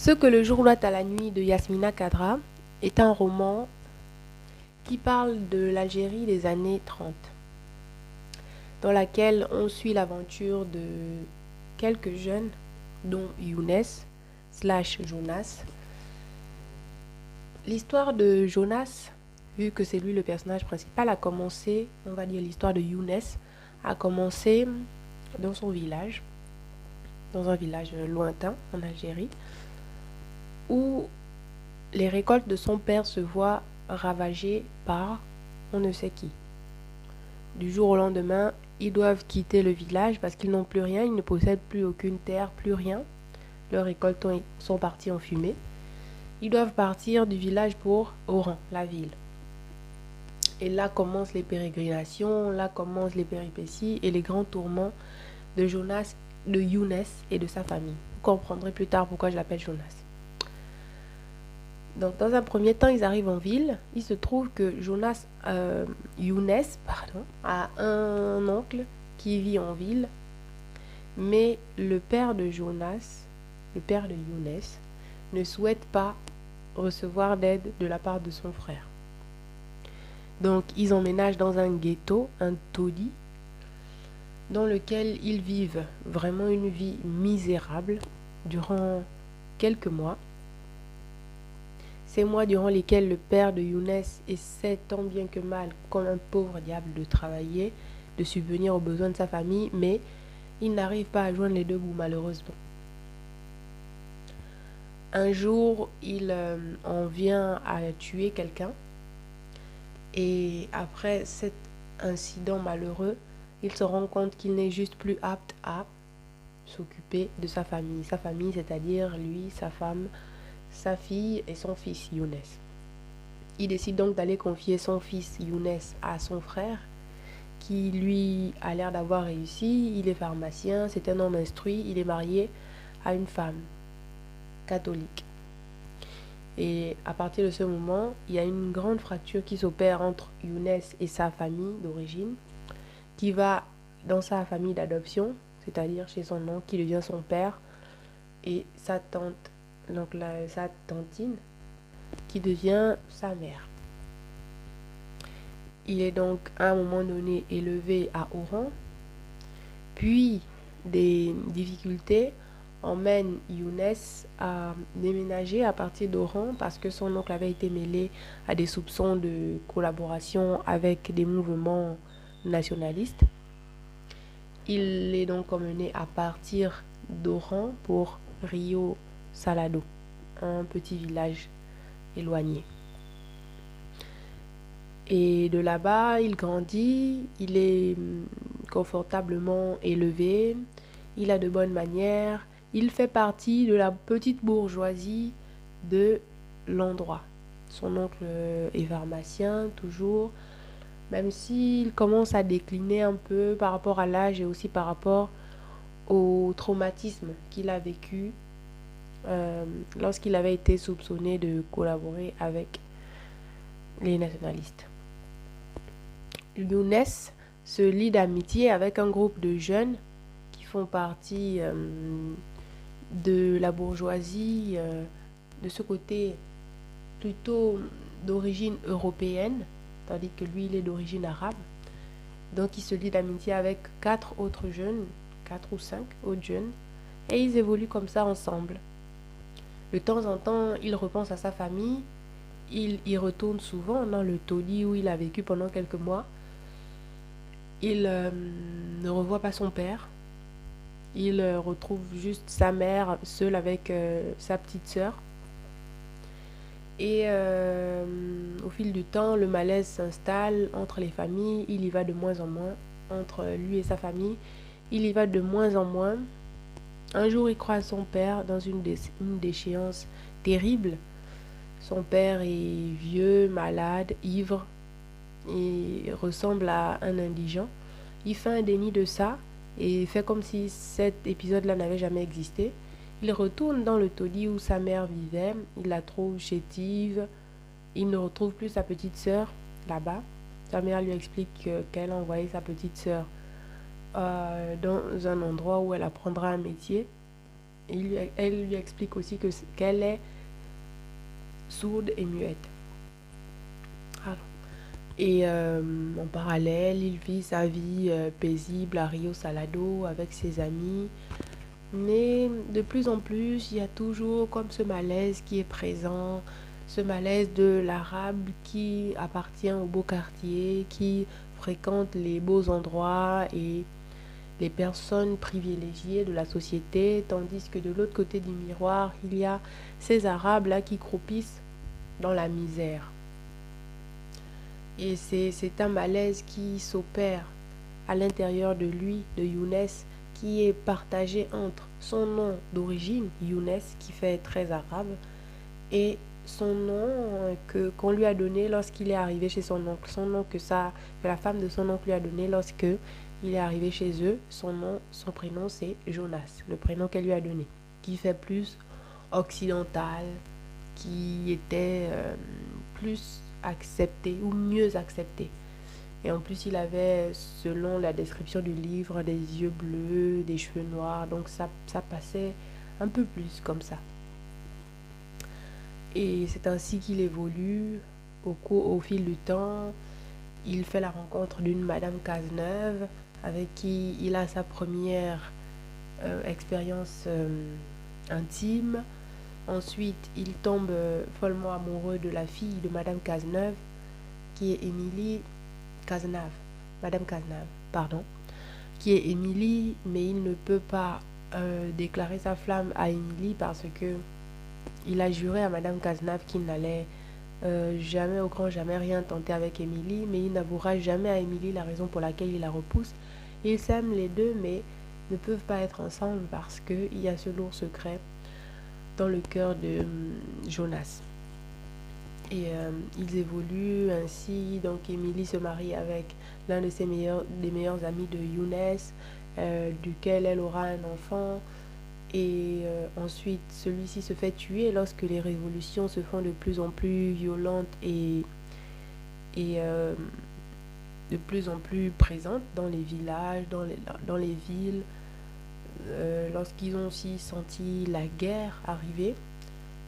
Ce que le jour doit à la nuit de Yasmina Khadra est un roman qui parle de l'Algérie des années 30, dans laquelle on suit l'aventure de quelques jeunes, dont Younes slash Jonas. L'histoire de Jonas, vu que c'est lui le personnage principal, a commencé, on va dire l'histoire de Younes, a commencé dans son village, dans un village lointain en Algérie, où les récoltes de son père se voient ravagées par on ne sait qui. Du jour au lendemain, ils doivent quitter le village parce qu'ils n'ont plus rien, ils ne possèdent plus aucune terre, plus rien. Leurs récoltes sont parties en fumée. Ils doivent partir du village pour Oran, la ville. Et là commencent les pérégrinations, là commencent les péripéties et les grands tourments de Jonas, de Younes et de sa famille. Vous comprendrez plus tard pourquoi je l'appelle Jonas. Donc, dans un premier temps, ils arrivent en ville. Il se trouve que Younes, a un oncle qui vit en ville. Mais le père de Jonas, le père de Younes, ne souhaite pas recevoir d'aide de la part de son frère. Donc, ils emménagent dans un ghetto, un taudis, dans lequel ils vivent vraiment une vie misérable durant quelques mois. Ces mois durant lesquels le père de Younes essaie tant bien que mal, comme un pauvre diable, de travailler, de subvenir aux besoins de sa famille, mais il n'arrive pas à joindre les deux bouts malheureusement. Un jour, il en vient à tuer quelqu'un et après cet incident malheureux, il se rend compte qu'il n'est juste plus apte à s'occuper de sa famille. Sa famille, c'est-à-dire lui, sa femme, sa fille et son fils Younes. Il décide donc d'aller confier son fils Younes à son frère qui lui a l'air d'avoir réussi. Il est pharmacien, c'est un homme instruit, il est marié à une femme catholique. Et à partir de ce moment, il y a une grande fracture qui s'opère entre Younes et sa famille d'origine, qui va dans sa famille d'adoption, c'est-à-dire chez son oncle qui devient son père, et sa tante, donc sa tantine, qui devient sa mère. Il est donc à un moment donné élevé à Oran, puis des difficultés emmènent Younes à déménager à partir d'Oran parce que son oncle avait été mêlé à des soupçons de collaboration avec des mouvements nationalistes. Il est donc emmené à partir d'Oran pour Rio Salado, un petit village éloigné. Et de là-bas, il grandit, il est confortablement élevé, il a de bonnes manières, il fait partie de la petite bourgeoisie de l'endroit. Son oncle est pharmacien, toujours, même s'il commence à décliner un peu par rapport à l'âge et aussi par rapport au traumatisme qu'il a vécu lorsqu'il avait été soupçonné de collaborer avec les nationalistes. Younes se lie d'amitié avec un groupe de jeunes qui font partie de la bourgeoisie, de ce côté plutôt d'origine européenne, tandis que lui, il est d'origine arabe. Donc, il se lie d'amitié avec 4 autres jeunes, 4 ou 5 autres jeunes, et ils évoluent comme ça ensemble. De temps en temps, il repense à sa famille, il y retourne souvent dans le taudis où il a vécu pendant quelques mois. Il ne revoit pas son père. Il retrouve juste sa mère seule avec sa petite sœur. Et au fil du temps, le malaise s'installe entre les familles. Il y va de moins en moins. Entre lui et sa famille, il y va de moins en moins. Un jour, il croise son père dans une déchéance terrible. Son père est vieux, malade, ivre et ressemble à un indigent. Il fait un déni de ça et fait comme si cet épisode-là n'avait jamais existé. Il retourne dans le taudis où sa mère vivait. Il la trouve chétive. Il ne retrouve plus sa petite sœur là-bas. Sa mère lui explique qu'elle a envoyé sa petite sœur dans un endroit où elle apprendra un métier. Elle lui explique aussi qu'elle est sourde et muette. Alors, et en parallèle, il vit sa vie paisible à Rio Salado avec ses amis. Mais de plus en plus, il y a toujours comme ce malaise qui est présent, ce malaise de l'arabe qui appartient au beau quartier, qui fréquente les beaux endroits et les personnes privilégiées de la société, tandis que de l'autre côté du miroir, il y a ces arabes-là qui croupissent dans la misère. Et c'est un malaise qui s'opère à l'intérieur de lui, de Younes, qui est partagé entre son nom d'origine, Younes, qui fait très arabe, et son nom qu'on lui a donné lorsqu'il est arrivé chez son oncle. Son nom que la femme de son oncle lui a donné lorsque il est arrivé chez eux. Son prénom, c'est Jonas, le prénom qu'elle lui a donné, qui fait plus occidental, qui était plus accepté ou mieux accepté. Et en plus, il avait, selon la description du livre, des yeux bleus, des cheveux noirs. Donc ça passait un peu plus comme ça. Et c'est ainsi qu'il évolue au fil du temps. Il fait la rencontre d'une Madame Cazeneuve avec qui il a sa première expérience intime. Ensuite, il tombe follement amoureux de la fille de Madame Cazeneuve, qui est Émilie Cazenave, Madame Cazenave, pardon, qui est Émilie, mais il ne peut pas déclarer sa flamme à Émilie parce que il a juré à Madame Cazenave qu'il n'allait jamais au grand jamais rien tenter avec Émilie, mais il n'avouera jamais à Émilie la raison pour laquelle il la repousse. Ils s'aiment les deux, mais ne peuvent pas être ensemble parce qu'il y a ce lourd secret dans le cœur de Jonas. Et ils évoluent ainsi. Donc Émilie se marie avec l'un de des meilleurs amis de Younes, duquel elle aura un enfant. Et ensuite, celui-ci se fait tuer lorsque les révolutions se font de plus en plus violentes et de plus en plus présentes dans les villages, dans les villes. Lorsqu'ils ont aussi senti la guerre arriver,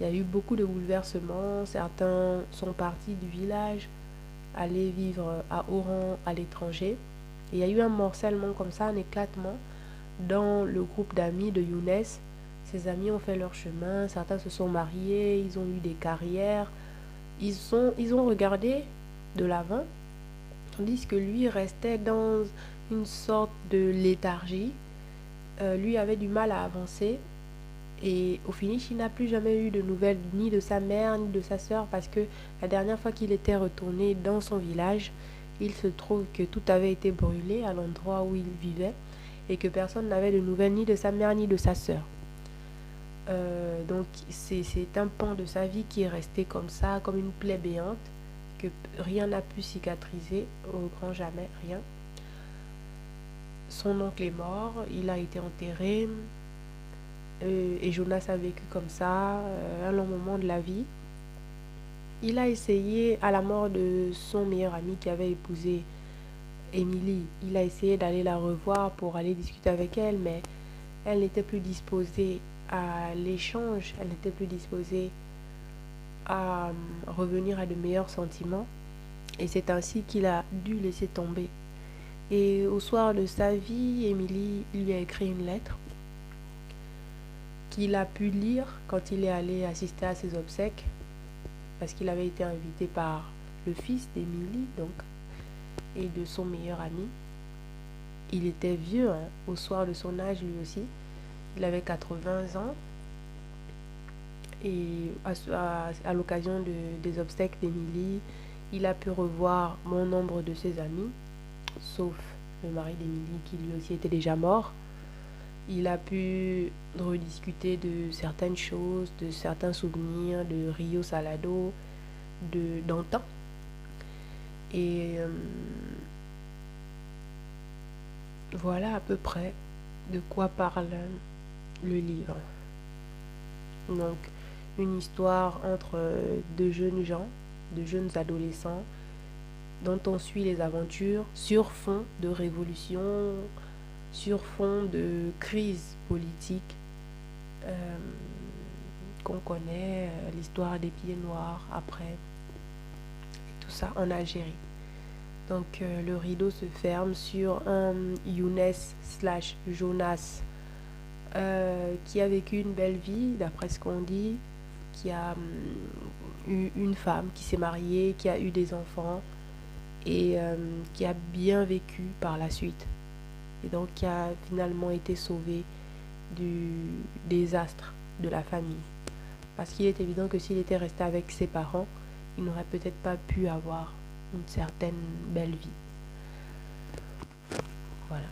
il y a eu beaucoup de bouleversements. Certains sont partis du village, aller vivre à Oran, à l'étranger. Et il y a eu un morcellement comme ça, un éclatement dans le groupe d'amis de Younes. Ses amis ont fait leur chemin, certains se sont mariés, ils ont eu des carrières, ils ont regardé de l'avant, tandis que lui restait dans une sorte de léthargie. Lui avait du mal à avancer. Et au finish, il n'a plus jamais eu de nouvelles ni de sa mère ni de sa sœur parce que la dernière fois qu'il était retourné dans son village, il se trouve que tout avait été brûlé à l'endroit où il vivait et que personne n'avait de nouvelles ni de sa mère ni de sa sœur. Donc c'est un pan de sa vie qui est resté comme ça, comme une plaie béante, que rien n'a pu cicatriser, au grand jamais, rien. Son oncle est mort, il a été enterré. Et Jonas a vécu comme ça un long moment de la vie. Il a essayé, à la mort de son meilleur ami qui avait épousé Émilie, il a essayé d'aller la revoir pour aller discuter avec elle, mais elle n'était plus disposée à l'échange, elle n'était plus disposée à revenir à de meilleurs sentiments. Et c'est ainsi qu'il a dû laisser tomber. Et au soir de sa vie, Émilie lui a écrit une lettre qu'il a pu lire quand il est allé assister à ses obsèques, parce qu'il avait été invité par le fils d'Émilie, donc, et de son meilleur ami. Il était vieux, hein, au soir de son âge lui aussi. Il avait 80 ans. Et à l'occasion des obsèques d'Émilie, il a pu revoir bon nombre de ses amis, sauf le mari d'Émilie qui lui aussi était déjà mort. Il a pu rediscuter de certaines choses, de certains souvenirs de Rio Salado, d'antan. Et voilà à peu près de quoi parle le livre. Donc, une histoire entre deux jeunes gens, de jeunes adolescents, dont on suit les aventures sur fond de révolution, sur fond de crise politique qu'on connaît, l'histoire des pieds noirs après, et tout ça en Algérie. Donc le rideau se ferme sur un Younes/Jonas qui a vécu une belle vie, d'après ce qu'on dit, qui a eu une femme, qui s'est mariée, qui a eu des enfants et qui a bien vécu par la suite. Et donc qui a finalement été sauvé du désastre de la famille. Parce qu'il est évident que s'il était resté avec ses parents, il n'aurait peut-être pas pu avoir une certaine belle vie. Voilà.